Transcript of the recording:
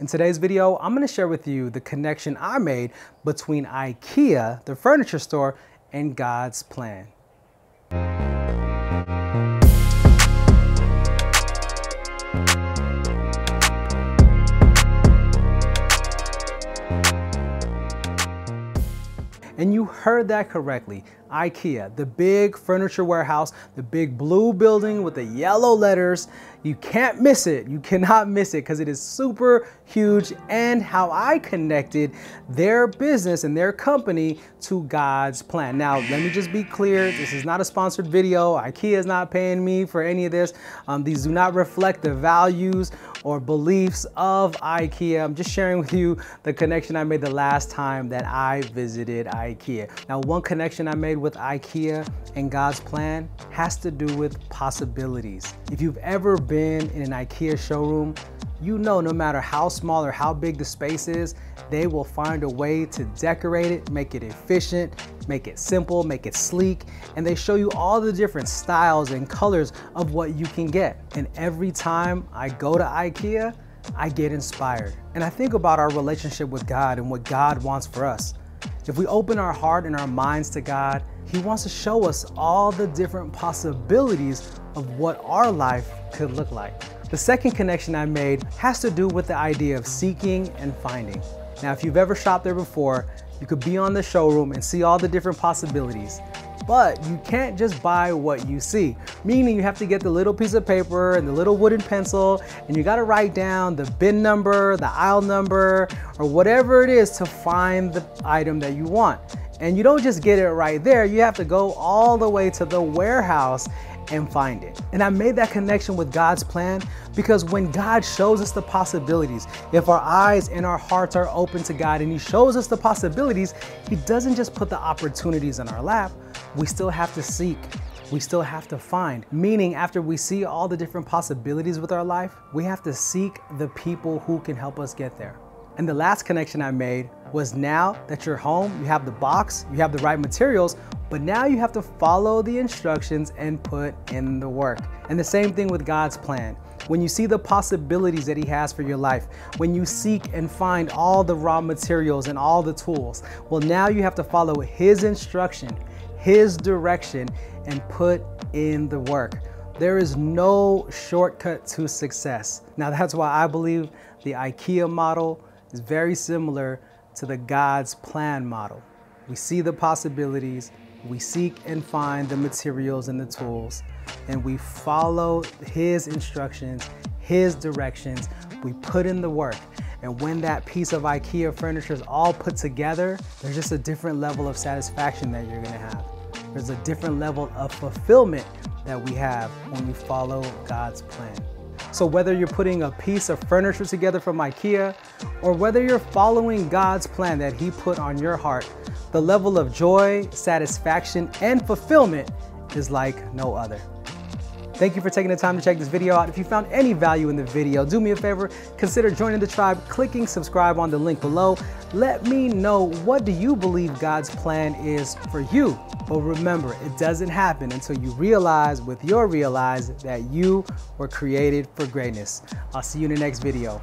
In today's video, I'm going to share with you the connection I made between IKEA, the furniture store, and God's plan. And you heard that correctly. IKEA, the big furniture warehouse, the big blue building with the yellow letters. You can't miss it. You cannot miss it because it is super huge, and how I connected their business and their company to God's plan. Now, let me just be clear. This is not a sponsored video. IKEA is not paying me for any of this. These do not reflect the values or beliefs of IKEA. I'm just sharing with you the connection I made the last time that I visited IKEA. Now, one connection I made with IKEA and God's plan has to do with possibilities. If you've ever been in an IKEA showroom, you know no matter how small or how big the space is, they will find a way to decorate it, make it efficient, make it simple, make it sleek, and they show you all the different styles and colors of what you can get. And every time I go to IKEA, I get inspired. And I think about our relationship with God and what God wants for us. If we open our heart and our minds to God, He wants to show us all the different possibilities of what our life could look like. The second connection I made has to do with the idea of seeking and finding. Now, if you've ever shopped there before, you could be on the showroom and see all the different possibilities. But you can't just buy what you see, meaning you have to get the little piece of paper and the little wooden pencil, and you got to write down the bin number, the aisle number, or whatever it is to find the item that you want. And you don't just get it right there, you have to go all the way to the warehouse and find it. And I made that connection with God's plan because when God shows us the possibilities, if our eyes and our hearts are open to God and He shows us the possibilities, He doesn't just put the opportunities in our lap. We still have to seek. We still have to find. Meaning, after we see all the different possibilities with our life, we have to seek the people who can help us get there. And the last connection I made was, now that you're home, you have the box, you have the right materials, but now you have to follow the instructions and put in the work. And the same thing with God's plan. When you see the possibilities that He has for your life, when you seek and find all the raw materials and all the tools, well, now you have to follow His instruction, His direction, and put in the work. There is no shortcut to success. Now, that's why I believe the IKEA model is very similar to the God's plan model. We see the possibilities, we seek and find the materials and the tools, and we follow His instructions, His directions, we put in the work. And when that piece of IKEA furniture is all put together, there's just a different level of satisfaction that you're gonna have. There's a different level of fulfillment that we have when we follow God's plan. So whether you're putting a piece of furniture together from IKEA, or whether you're following God's plan that He put on your heart, the level of joy, satisfaction, and fulfillment is like no other. Thank you for taking the time to check this video out. If you found any value in the video, do me a favor, consider joining the tribe, clicking subscribe on the link below. Let me know, what do you believe God's plan is for you? But remember, it doesn't happen until you realize with your realize that you were created for greatness. I'll see you in the next video.